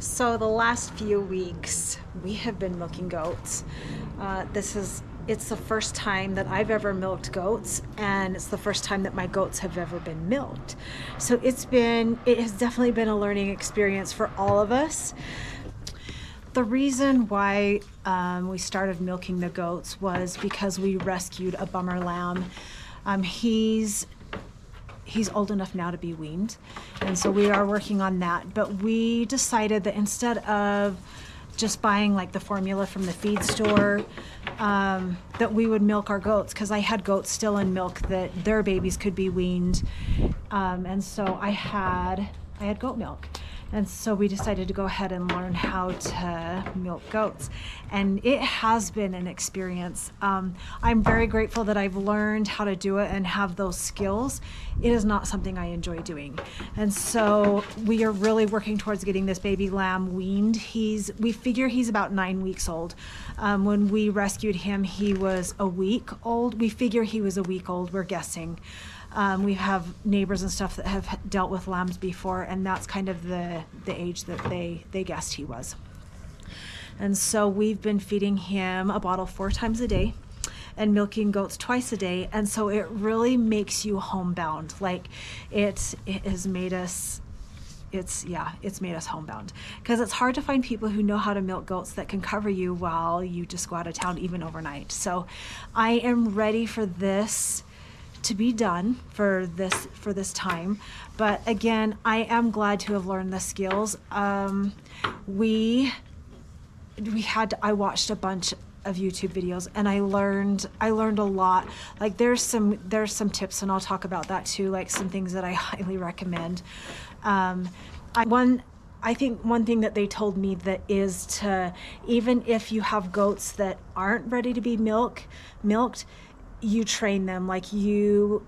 So the last few weeks we have been milking goats. It's the first time that I've ever milked goats, and it's the first time that my goats have ever been milked. So it has definitely been a learning experience for all of us. The reason why we started milking the goats was because we rescued a bummer lamb. He's old enough now to be weaned, and so we are working on that. But we decided that instead of just buying like the formula from the feed store, that we would milk our goats, because I had goats still in milk that their babies could be weaned, and so I had goat milk. And so we decided to go ahead and learn how to milk goats. And it has been an experience. I'm very grateful that I've learned how to do it and have those skills. It is not something I enjoy doing. And so we are really working towards getting this baby lamb weaned. We figure he's about 9 weeks old. When we rescued him, he was a week old. We figure he was a week old, we're guessing. We have neighbors and stuff that have dealt with lambs before, and that's kind of the age that they guessed he was. And so we've been feeding him a bottle 4 times a day and milking goats twice a day. And so it really makes you homebound. Like it has made us, it's made us homebound, because it's hard to find people who know how to milk goats that can cover you while you just go out of town, even overnight. So I am ready for this to be done for this time. But again, I am glad to have learned the skills. I watched a bunch of YouTube videos, and I learned a lot. Like there's some tips, and I'll talk about that too, like some things that I highly recommend. I think one thing that they told me that is to, even if you have goats that aren't ready to be milked, you train them. Like you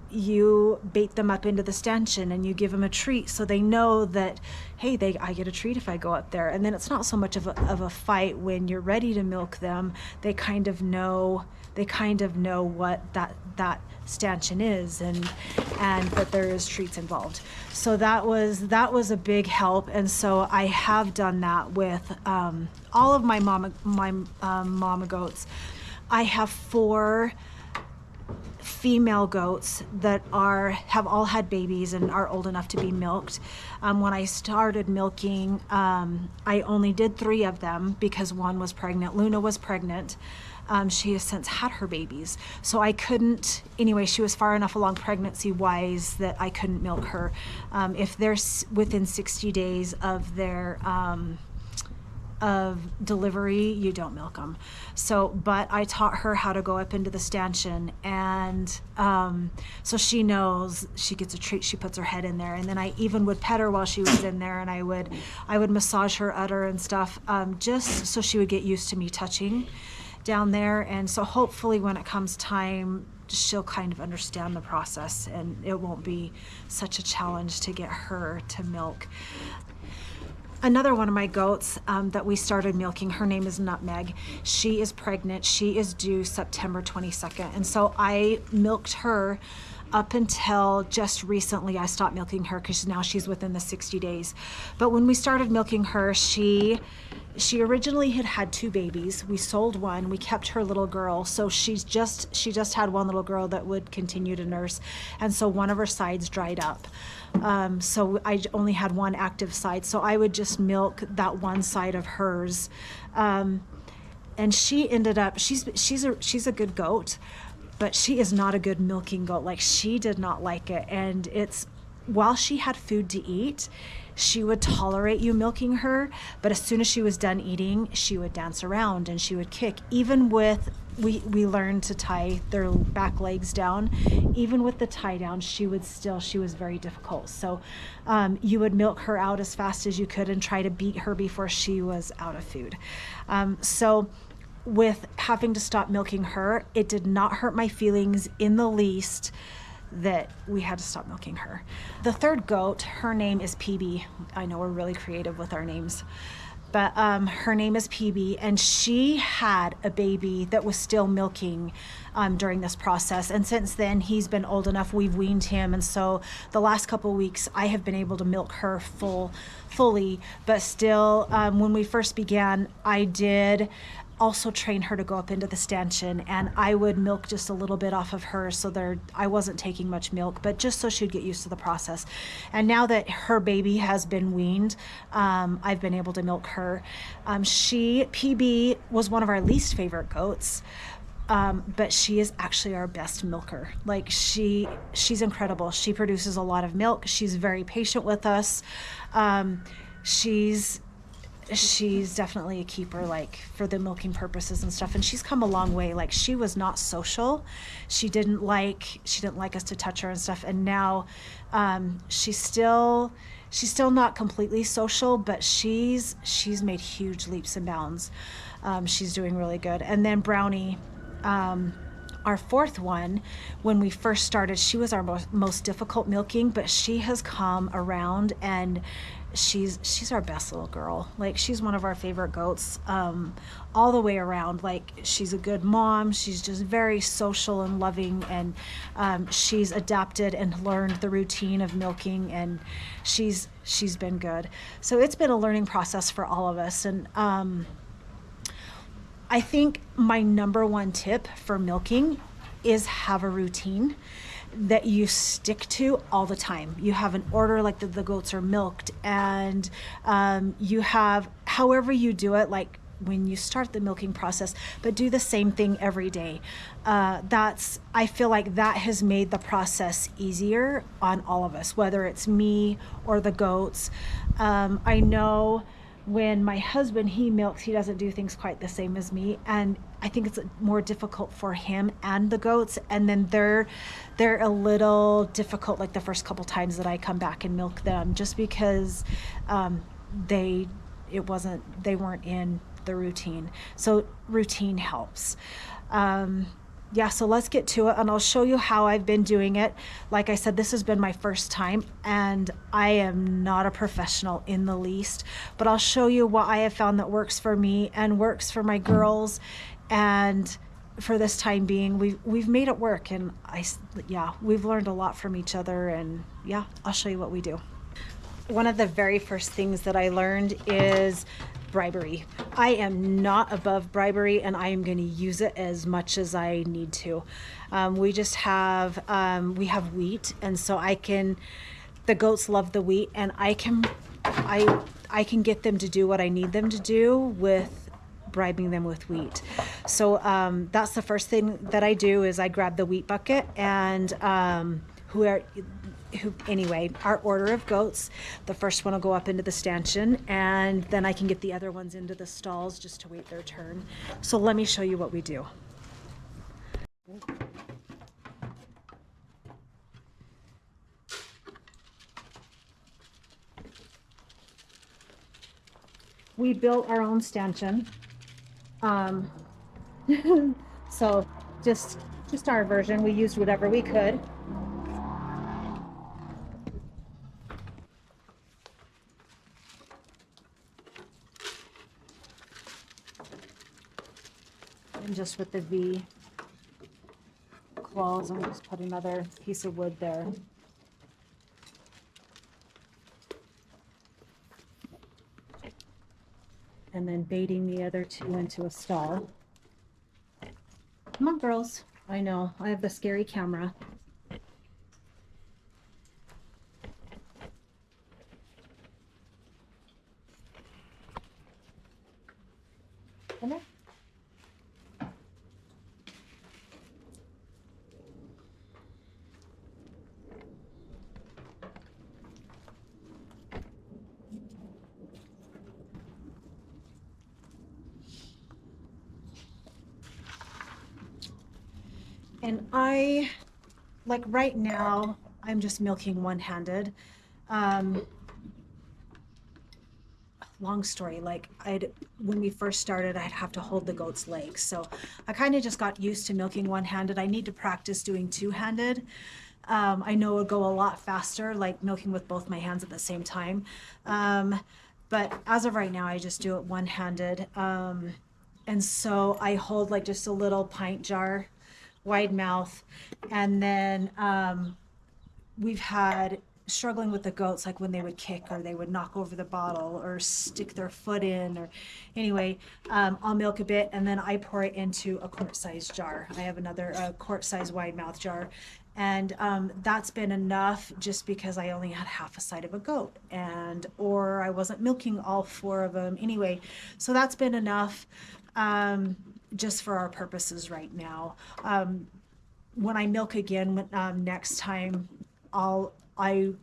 bait them up into the stanchion and you give them a treat, so they know that, hey, I get a treat if I go up there. And then it's not so much of a fight when you're ready to milk them. They kind of know what that stanchion is, and that there is treats involved. So that was a big help. And so I have done that with all of my mama goats. I have 4 female goats that have all had babies and are old enough to be milked. When I started milking, I only did 3 of them because one was pregnant. Luna was pregnant. She has since had her babies. So I couldn't, anyway, she was far enough along pregnancy-wise that I couldn't milk her. If they're within 60 days of their of delivery, you don't milk them. So, but I taught her how to go up into the stanchion, and so she knows she gets a treat. She puts her head in there, and then I even would pet her while she was in there, and I would massage her udder and stuff, just so she would get used to me touching down there. And so hopefully when it comes time, she'll kind of understand the process, and it won't be such a challenge to get her to milk. Another one of my goats that we started milking, her name is Nutmeg. She is pregnant. She is due September 22nd. And so I milked her up until just recently. I stopped milking her because now she's within the 60 days. But when we started milking her, she originally had 2 babies. We sold one. We kept her little girl. So she just had one little girl that would continue to nurse. And so one of her sides dried up. So I only had one active side. So I would just milk that one side of hers. And she ended up, she's a good goat, but she is not a good milking goat. Like, she did not like it. And while she had food to eat, she would tolerate you milking her, but as soon as she was done eating, she would dance around and she would kick. Even with, we learned to tie their back legs down. Even with the tie down, she was very difficult. So you would milk her out as fast as you could and try to beat her before she was out of food. So with having to stop milking her, it did not hurt my feelings in the least that we had to stop milking her. The third goat, her name is PB. I know we're really creative with our names. But her name is PB, and she had a baby that was still milking during this process. And since then, he's been old enough, we've weaned him. And so the last couple of weeks, I have been able to milk her fully. But still, when we first began, I did also train her to go up into the stanchion, and I would milk just a little bit off of her so there I wasn't taking much milk, but just so she'd get used to the process. And now that her baby has been weaned, I've been able to milk her. PB was one of our least favorite goats, but she is actually our best milker. Like she's incredible. She produces a lot of milk. She's very patient with us. She's definitely a keeper, like for the milking purposes and stuff. And she's come a long way. Like she was not social. She didn't like us to touch her and stuff. And now, she's still not completely social, but she's made huge leaps and bounds. She's doing really good. And then Brownie, our fourth one, when we first started, she was our most difficult milking, but she has come around and she's our best little girl. Like she's one of our favorite goats, all the way around. Like she's a good mom. She's just very social and loving, and she's adapted and learned the routine of milking, and she's been good. So it's been a learning process for all of us. And I think my number one tip for milking is have a routine that you stick to all the time. You have an order, like the goats are milked, and you have however you do it, like when you start the milking process, but do the same thing every day. I feel like that has made the process easier on all of us, whether it's me or the goats. I know when my husband, he milks, he doesn't do things quite the same as me, and I think it's more difficult for him and the goats. And then they're a little difficult, like the first couple times that I come back and milk them, just because they weren't in the routine. So routine helps. So let's get to it, and I'll show you how I've been doing it. Like I said, this has been my first time, and I am not a professional in the least, but I'll show you what I have found that works for me and works for my girls. And for this time being, we've made it work, and we've learned a lot from each other, and I'll show you what we do. One of the very first things that I learned is bribery. I am not above bribery, and I am going to use it as much as I need to. We have wheat, and so the goats love the wheat, and I can get them to do what I need them to do with bribing them with wheat. So that's the first thing that I do is I grab the wheat bucket, and our order of goats, the first one will go up into the stanchion, and then I can get the other ones into the stalls just to wait their turn. So let me show you what we do. We built our own stanchion. So just our version, we used whatever we could. And just with the V claws, I'm just put another piece of wood there. And then baiting the other two into a stall. Come on, girls. I know, I have the scary camera. Come here. And right now, I'm just milking one-handed. Long story, when we first started, I'd have to hold the goat's legs. So I kind of just got used to milking one-handed. I need to practice doing two-handed. I know it would go a lot faster, like milking with both my hands at the same time. But as of right now, I just do it one-handed. And so I hold like just a little pint jar, wide mouth, and then we've had struggling with the goats, like when they would kick or they would knock over the bottle or stick their foot in, or anyway, I'll milk a bit and then I pour it into a quart-sized jar. I have another quart-sized wide mouth jar, and that's been enough just because I only had half a side of a goat, and or I wasn't milking all 4 of them anyway, so that's been enough just for our purposes right now. When I milk again next time, I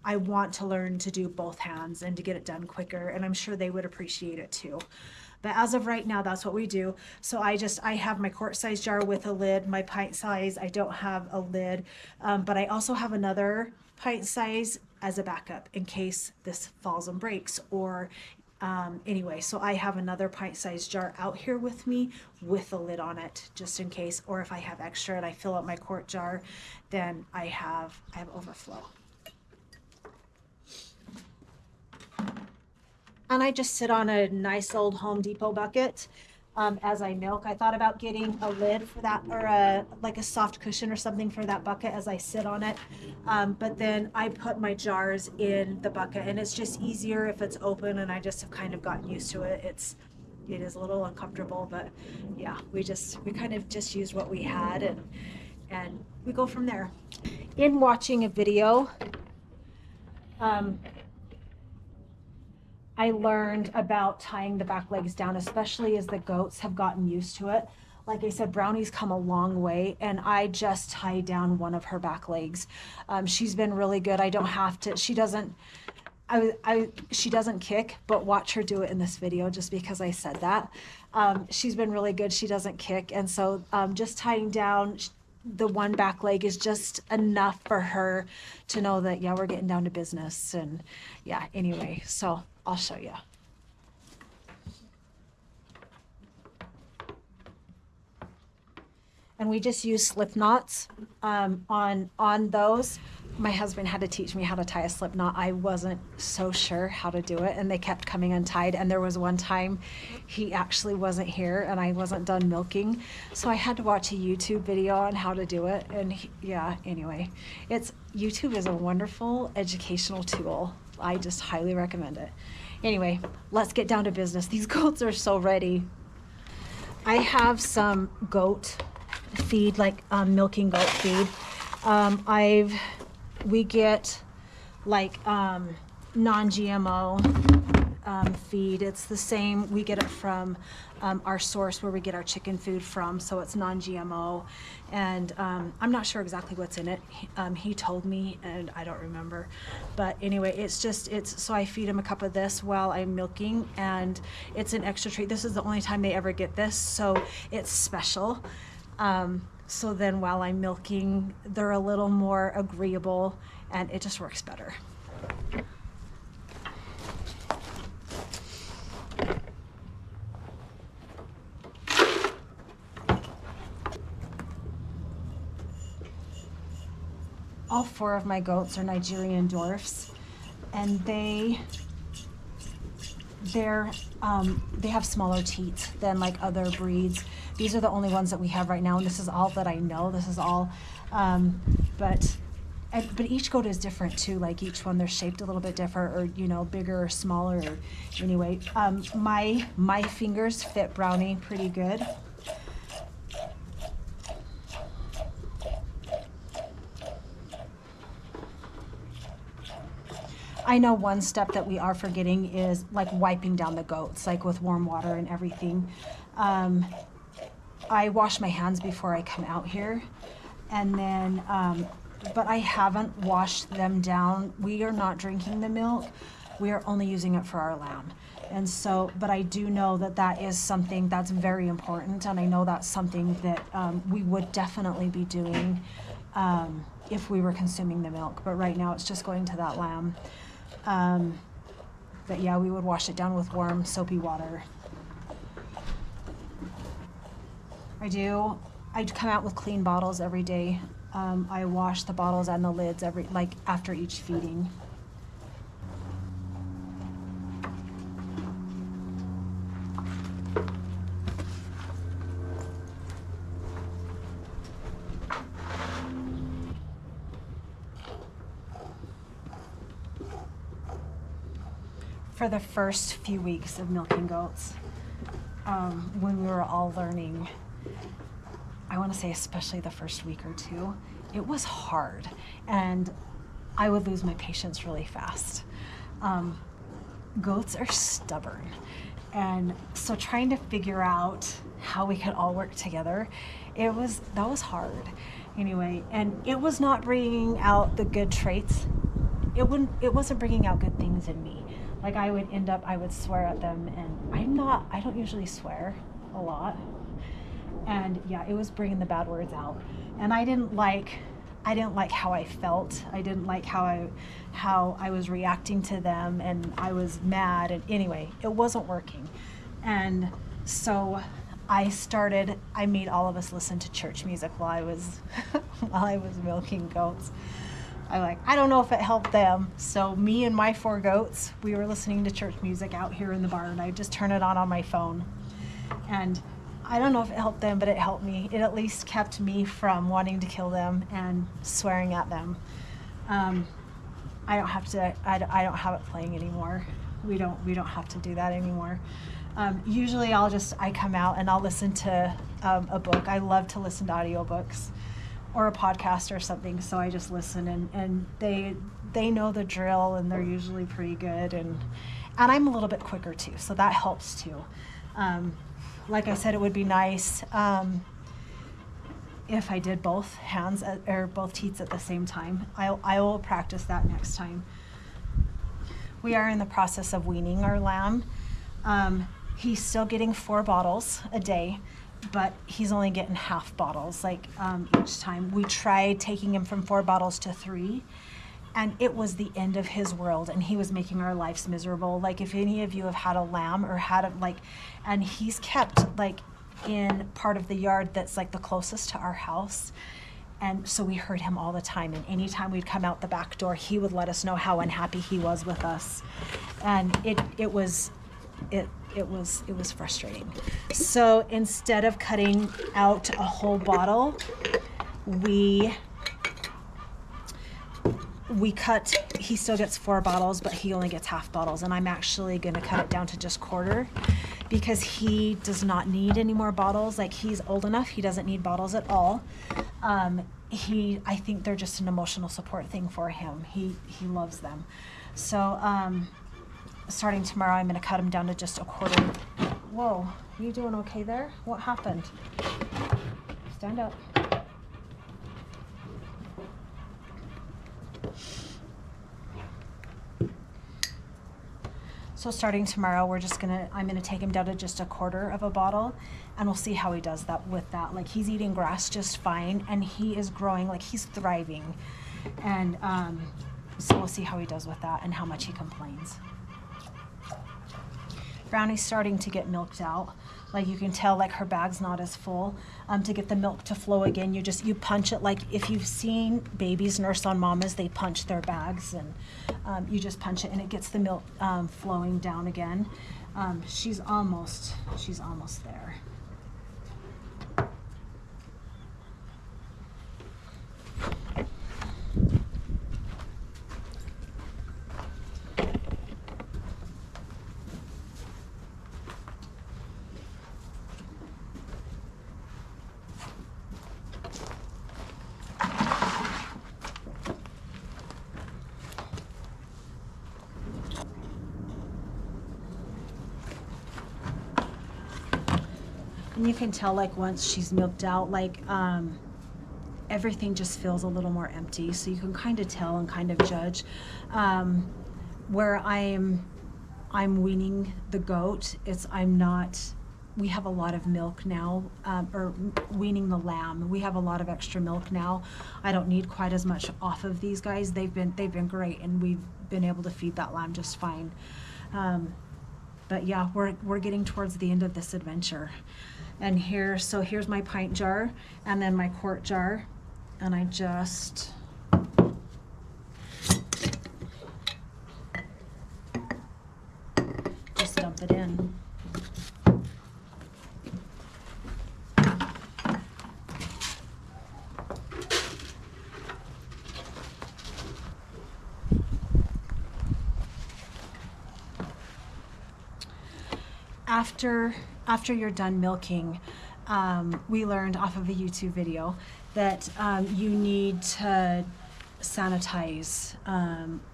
want to learn to do both hands and to get it done quicker, and I'm sure they would appreciate it too. But as of right now, that's what we do. So I have my quart size jar with a lid, my pint size, I don't have a lid, but I also have another pint size as a backup in case this falls and breaks, or anyway, so I have another pint-sized jar out here with me with a lid on it, just in case. Or if I have extra and I fill up my quart jar, then I have overflow. And I just sit on a nice old Home Depot bucket as I milk. I thought about getting a lid for that, or like a soft cushion or something for that bucket as I sit on it. But then I put my jars in the bucket, and it's just easier if it's open, and I just have kind of gotten used to it. It is a little uncomfortable, but yeah, we kind of just used what we had, and we go from there. In watching a video, I learned about tying the back legs down, especially as the goats have gotten used to it. Like I said, Brownie's come a long way, and I just tied down one of her back legs. She's been really good. I don't have to, she doesn't kick, but watch her do it in this video just because I said that. She's been really good. She doesn't kick. And so just tying down the one back leg is just enough for her to know that, yeah, we're getting down to business. And yeah, anyway, so I'll show you. And we just use slip knots on those. My husband had to teach me how to tie a slip knot. I wasn't so sure how to do it, and they kept coming untied. And there was one time he actually wasn't here and I wasn't done milking, so I had to watch a YouTube video on how to do it. And yeah, anyway, YouTube is a wonderful educational tool. I just highly recommend it. Anyway, let's get down to business. These goats are so ready. I have some goat feed, like milking goat feed. We get like non-GMO feed. It's the same, we get it from our source where we get our chicken food from, so it's non-GMO. And I'm not sure exactly what's in it. He told me and I don't remember, but anyway, so I feed him a cup of this while I'm milking, and it's an extra treat. This is the only time they ever get this, so it's special. So then while I'm milking, they're a little more agreeable, and it just works better. All 4 of my goats are Nigerian dwarfs, and they have smaller teats than like other breeds. These are the only ones that we have right now, and this is all that I know. This is all, but each goat is different too. Like each one, they're shaped a little bit different, or bigger or smaller. Or, anyway, my fingers fit Brownie pretty good. I know one step that we are forgetting is like wiping down the goats, like with warm water and everything. I wash my hands before I come out here, and then, but I haven't washed them down. We are not drinking the milk. We are only using it for our lamb. And so, but I do know that that is something that's very important, and I know that's something that we would definitely be doing if we were consuming the milk. But right now it's just going to that lamb. But yeah, we would wash it down with warm, soapy water. I come out with clean bottles every day I wash the bottles and the lids after each feeding. For the first few weeks of milking goats, when we were all learning, I want to say especially the first week or two, it was hard, and I would lose my patience really fast. Goats are stubborn, and so trying to figure out how we could all work together, that was hard. Anyway, and it was not bringing out the good traits. It wasn't bringing out good things in me. Like I would swear at them, and I don't usually swear a lot. And yeah, it was bringing the bad words out. And I didn't like how I felt. I didn't like how I was reacting to them, and I was mad, and anyway, it wasn't working. And so I made all of us listen to church music while I was milking goats. I don't know if it helped them. So me and my 4 goats, we were listening to church music out here in the barn. I just turned it on my phone. And I don't know if it helped them, but it helped me. It at least kept me from wanting to kill them and swearing at them. I don't have it playing anymore. We don't have to do that anymore. Usually I come out and I'll listen to a book. I love to listen to audiobooks or a podcast or something, so I just listen, and they know the drill, and they're usually pretty good, and I'm a little bit quicker too, so that helps too. Like I said, it would be nice if I did both hands or both teats at the same time. I will practice that next time. We are in the process of weaning our lamb. He's still getting 4 bottles a day, but he's only getting half bottles each time. We tried taking him from 4 bottles to 3, and it was the end of his world, and he was making our lives miserable. Like if any of you have had a lamb or and he's kept in part of the yard that's the closest to our house, and so we heard him all the time, and anytime we'd come out the back door, he would let us know how unhappy he was with us, and it was frustrating. So instead of cutting out a whole bottle, he still gets 4 bottles, but he only gets half bottles, and I'm actually going to cut it down to just quarter, because he does not need any more bottles. He's old enough, he doesn't need bottles at all. I think they're just an emotional support thing for him. He loves them. So starting tomorrow, I'm going to cut him down to just a quarter. Whoa, are you doing okay there? What happened? Stand up. So starting tomorrow, I'm gonna take him down to just a quarter of a bottle, and we'll see how he does with that. He's eating grass just fine, and he is growing, he's thriving. And so we'll see how he does with that and how much he complains. Brownie's starting to get milked out. You can tell her bag's not as full. To get the milk to flow again, you punch it. If you've seen babies nurse on mamas, they punch their bags, and you just punch it and it gets the milk flowing down again. She's almost there. And you can tell once she's milked out, everything just feels a little more empty. So you can kind of tell and kind of judge. Where I'm weaning the goat, we have a lot of milk now, or weaning the lamb. We have a lot of extra milk now. I don't need quite as much off of these guys. They've been great, and we've been able to feed that lamb just fine. But yeah, we're getting towards the end of this adventure. And here's my pint jar, and then my quart jar. and I just dump it in. After you're done milking, we learned off of a YouTube video that you need to sanitize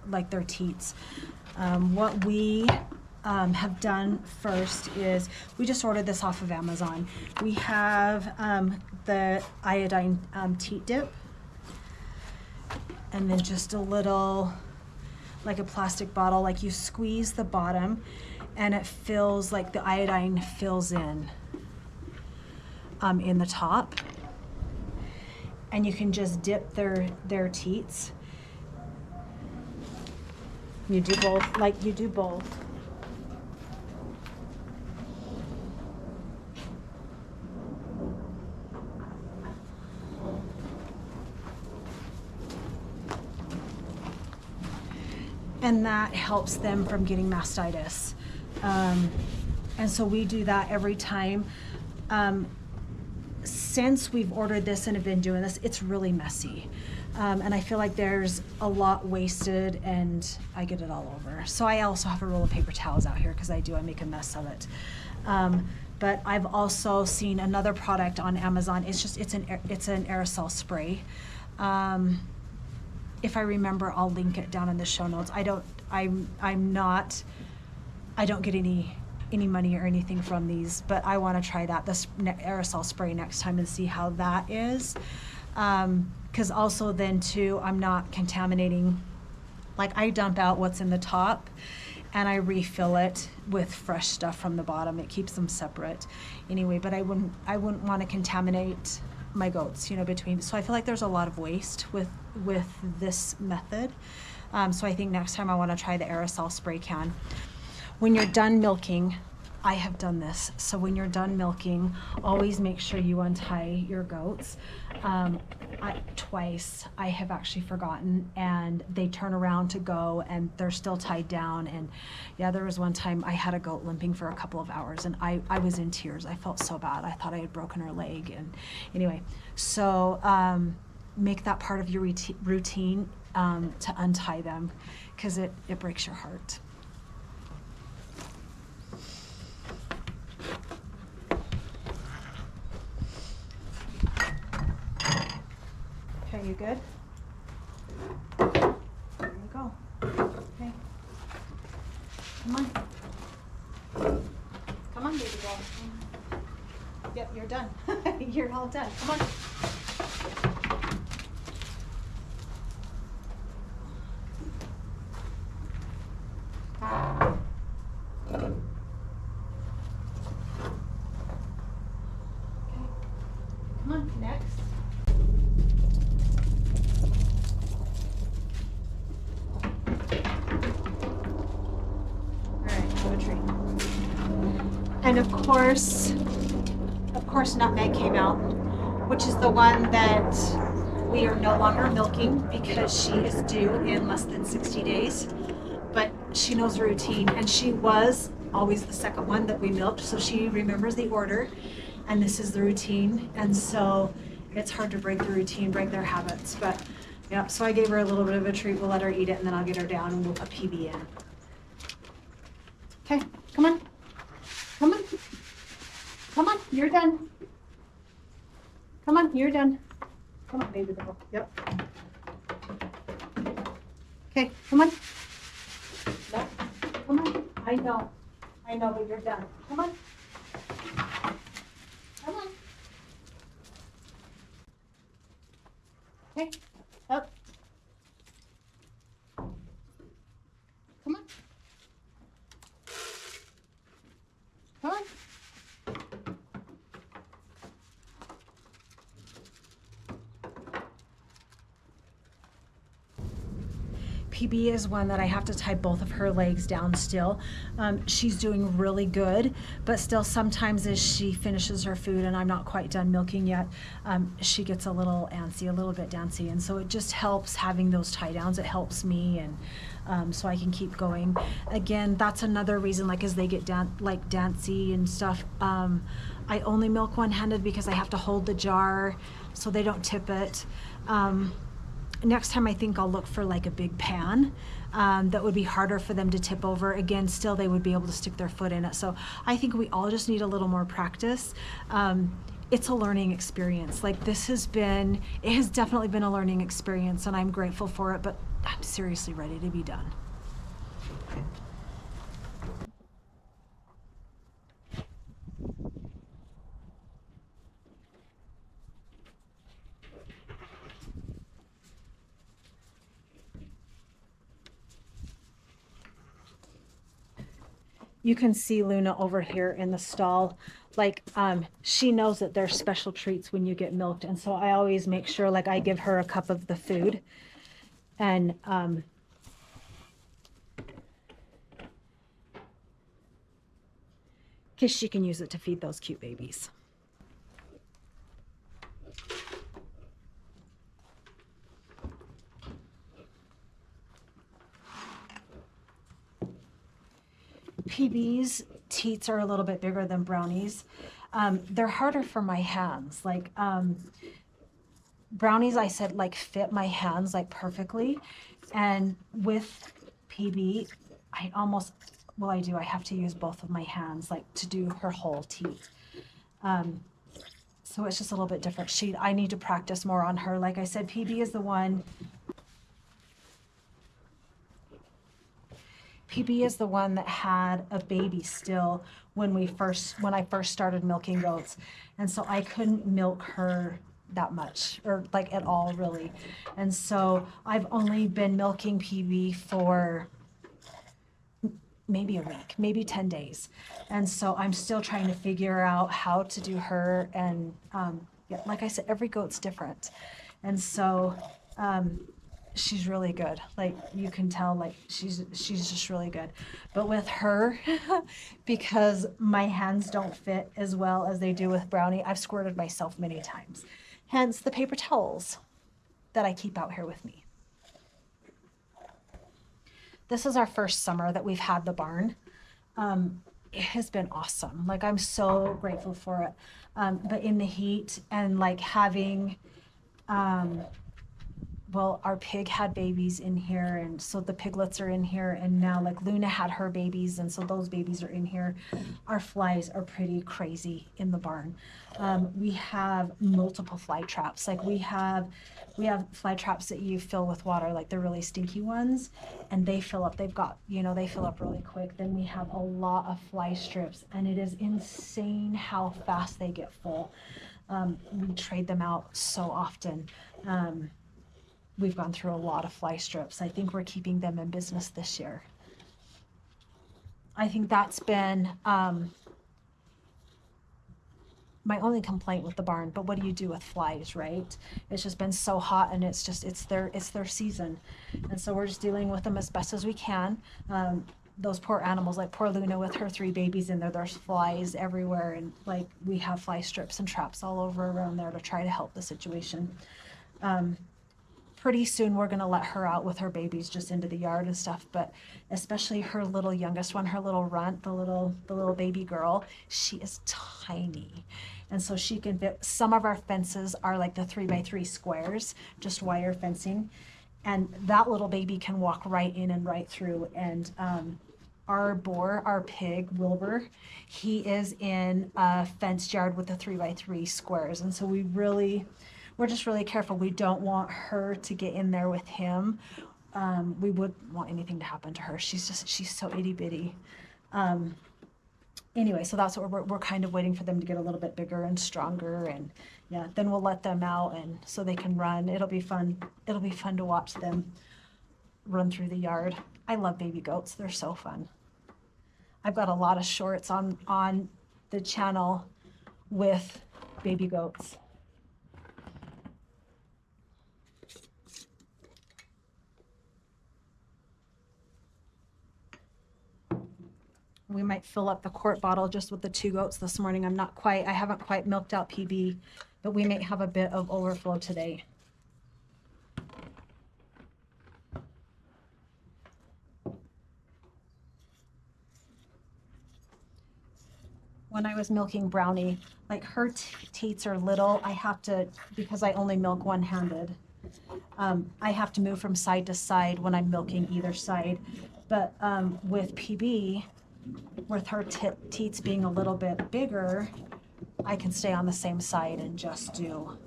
like their teats. What we have done first is we just ordered this off of Amazon. We have the iodine teat dip, and then just a little, like a plastic bottle, like you squeeze the bottom and it fills, like the iodine fills in the top, and you can just dip their teats. You do both, like you do both. And that helps them from getting mastitis. And so we do that every time. Since we've ordered this and have been doing this, it's really messy. And I feel like there's a lot wasted and I get it all over. So I also have a roll of paper towels out here because I make a mess of it. But I've also seen another product on Amazon. It's an aerosol spray. If I remember, I'll link it down in the show notes. I don't get any money or anything from these, but I want to try that, this aerosol spray, next time and see how that is. Because also then too, I'm not contaminating, like I dump out what's in the top and I refill it with fresh stuff from the bottom. It keeps them separate anyway, but I wouldn't want to contaminate my goats, between. So I feel like there's a lot of waste with this method. So I think next time I want to try the aerosol spray can. When you're done milking, I have done this. So when you're done milking, always make sure you untie your goats. Twice I have actually forgotten, and they turn around to go and they're still tied down. And yeah, there was one time I had a goat limping for a couple of hours and I was in tears. I felt so bad. I thought I had broken her leg. And anyway, so make that part of your routine to untie them, because it breaks your heart. Okay, you good? There you go. Okay. Come on. Come on, baby girl. Yep, you're done. You're all done. Come on. Come on, next. All right, poetry. And of course, Nutmeg came out, which is the one that we are no longer milking because she is due in less than 60 days. But she knows the routine, and she was always the second one that we milked, so she remembers the order, and this is the routine. And so it's hard to break the routine, break their habits. But yeah, so I gave her a little bit of a treat. We'll let her eat it, and then I'll get her down and we'll put PB in. Okay, come on. Come on. Come on, you're done. Come on, you're done. Come on, baby girl. Yep. Okay, come on. No, come on. I know, but you're done. Come on. Come on. Okay, up. Come on. Come on. PB is one that I have to tie both of her legs down still. She's doing really good, but still sometimes as she finishes her food and I'm not quite done milking yet, she gets a little antsy, a little bit dancy. And so it just helps having those tie downs. It helps me, and so I can keep going. Again, that's another reason, like as they get dancy and stuff, I only milk one-handed because I have to hold the jar so they don't tip it. Next time I think I'll look for like a big pan that would be harder for them to tip over. Again, still they would be able to stick their foot in it. So I think we all just need a little more practice. It's a learning experience. Like it has definitely been a learning experience, and I'm grateful for it, but I'm seriously ready to be done. You can see Luna over here in the stall. Like, she knows that there's special treats when you get milked. And so I always make sure, like, I give her a cup of the food. And, because she can use it to feed those cute babies. PB's teats are a little bit bigger than Brownie's. They're harder for my hands. Like Brownie's, I said, like fit my hands like perfectly. And with PB, I have to use both of my hands like to do her whole teat. So it's just a little bit different. I need to practice more on her. Like I said, PB is the one that had a baby still when I first started milking goats. And so I couldn't milk her that much, or like at all really. And so I've only been milking PB for maybe a week, maybe 10 days. And so I'm still trying to figure out how to do her. And yeah, like I said, every goat's different. And so she's really good. Like you can tell, like she's just really good. But with her, because my hands don't fit as well as they do with Brownie, I've squirted myself many times. Hence the paper towels that I keep out here with me. This is our first summer that we've had the barn. It has been awesome. Like I'm so grateful for it. But in the heat and like having, well, our pig had babies in here, and so the piglets are in here, and now like Luna had her babies, and so those babies are in here. Our flies are pretty crazy in the barn. We have multiple fly traps. Like we have fly traps that you fill with water, like the really stinky ones, and they fill up. They fill up really quick. Then we have a lot of fly strips, and it is insane how fast they get full. We trade them out so often. We've gone through a lot of fly strips. I think we're keeping them in business this year. I think that's been my only complaint with the barn, but what do you do with flies, right? It's just been so hot, and it's their season. And so we're just dealing with them as best as we can. Those poor animals, like poor Luna with her 3 babies in there, there's flies everywhere, and like we have fly strips and traps all over around there to try to help the situation. Pretty soon we're gonna let her out with her babies just into the yard and stuff, but especially her little youngest one, her little runt, the little baby girl, she is tiny. And so she can fit. Some of our fences are like the 3x3 squares, just wire fencing. And that little baby can walk right in and right through. And our pig, Wilbur, he is in a fenced yard with the 3x3 squares. And so we're just really careful. We don't want her to get in there with him. We wouldn't want anything to happen to her. She's so itty bitty. Anyway, so that's what we're kind of waiting for them to get a little bit bigger and stronger, and yeah, then we'll let them out and so they can run. It'll be fun. It'll be fun to watch them run through the yard. I love baby goats. They're so fun. I've got a lot of shorts on the channel with baby goats. We might fill up the quart bottle just with the 2 goats this morning. I haven't quite milked out PB, but we may have a bit of overflow today. When I was milking Brownie, like her teats are little, I have to, because I only milk one-handed, I have to move from side to side when I'm milking either side. But with PB, with her teats being a little bit bigger, I can stay on the same side and just do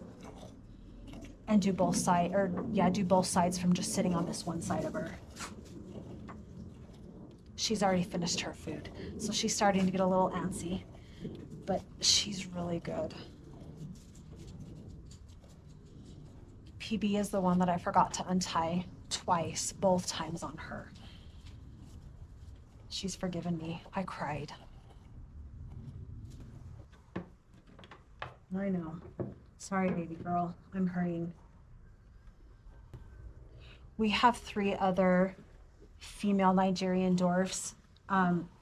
both sides, or yeah, do both sides from just sitting on this one side of her. She's already finished her food, so she's starting to get a little antsy, but she's really good. PB is the one that I forgot to untie twice, both times on her. She's forgiven me. I cried. I know. Sorry, baby girl. I'm hurrying. We have 3 other female Nigerian dwarfs.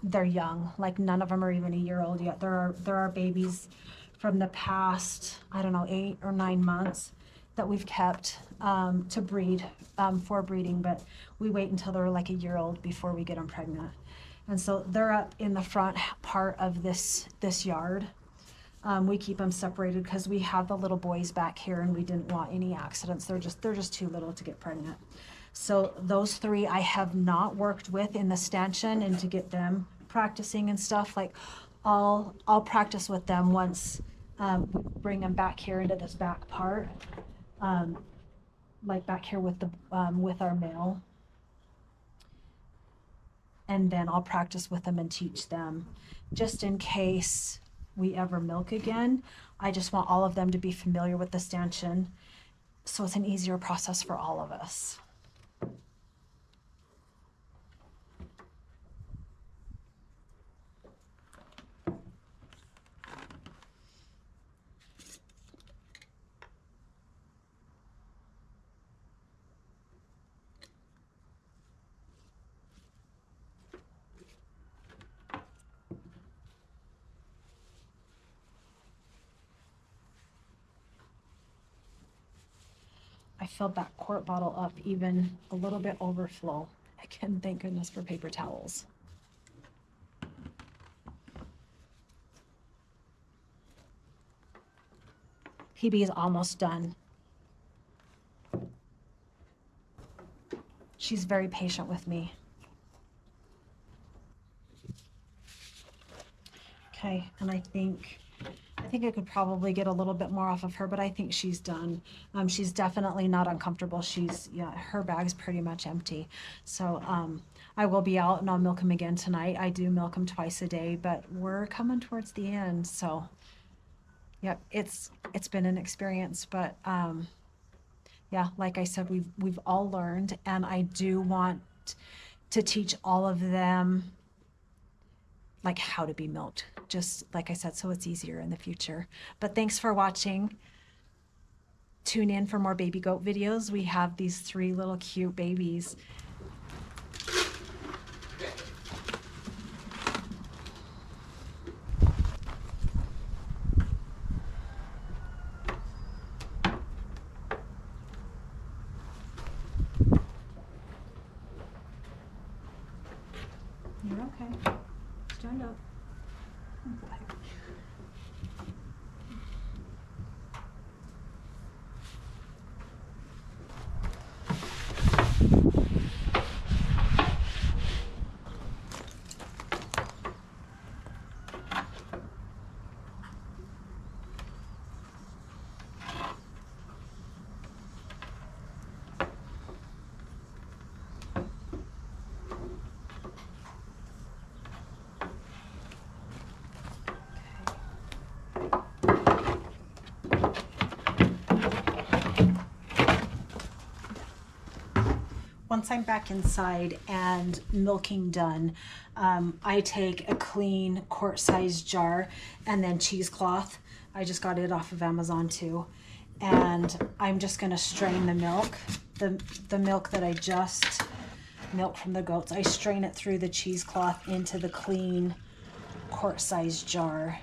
They're young. Like none of them are even a year old yet. There are babies from the past, I don't know, 8 or 9 months that we've kept to breed for breeding, but we wait until they're like a year old before we get them pregnant. And so they're up in the front part of this yard. We keep them separated because we have the little boys back here and we didn't want any accidents. They're just too little to get pregnant. So those 3 I have not worked with in the stanchion and to get them practicing and stuff. Like I'll practice with them once we bring them back here into this back part, like back here with the with our male. And then I'll practice with them and teach them, just in case we ever milk again. I just want all of them to be familiar with the stanchion, so it's an easier process for all of us. I filled that quart bottle up even a little bit overflow. Again, thank goodness for paper towels. PB is almost done. She's very patient with me. Okay, and I think I could probably get a little bit more off of her, but I think she's done. She's definitely not uncomfortable. Her bag's pretty much empty. So I will be out and I'll milk him again tonight. I do milk him twice a day, but we're coming towards the end. So yep, it's been an experience, but yeah, like I said, we've all learned, and I do want to teach all of them like how to be milked, just like I said, so it's easier in the future. But thanks for watching. Tune in for more baby goat videos. We have these 3 little cute babies. You're okay. Stand up. Once I'm back inside and milking done, I take a clean quart-sized jar and then cheesecloth. I just got it off of Amazon too. And I'm just gonna strain the milk, the milk that I just milk from the goats, I strain it through the cheesecloth into the clean quart-sized jar.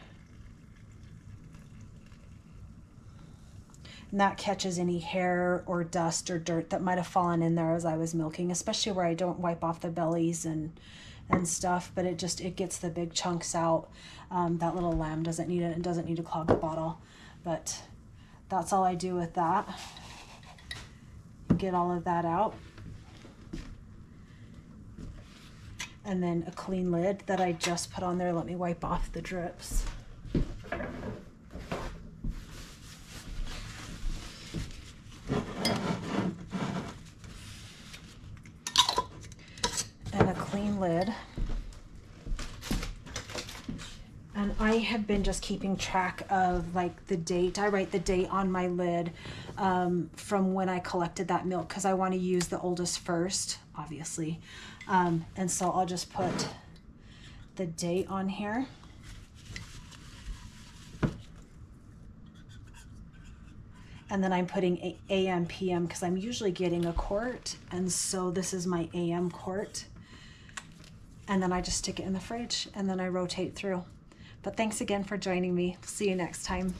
And that catches any hair or dust or dirt that might have fallen in there as I was milking, especially where I don't wipe off the bellies and stuff, but it gets the big chunks out. That little lamb doesn't need it and doesn't need to clog the bottle, but that's all I do with that. Get all of that out. And then a clean lid that I just put on there. Let me wipe off the drips. And a clean lid. And I have been just keeping track of like the date. I write the date on my lid from when I collected that milk because I want to use the oldest first, obviously. And so I'll just put the date on here. And then I'm putting AM, PM because I'm usually getting a quart. And so this is my AM quart. And then I just stick it in the fridge and then I rotate through. But thanks again for joining me. See you next time.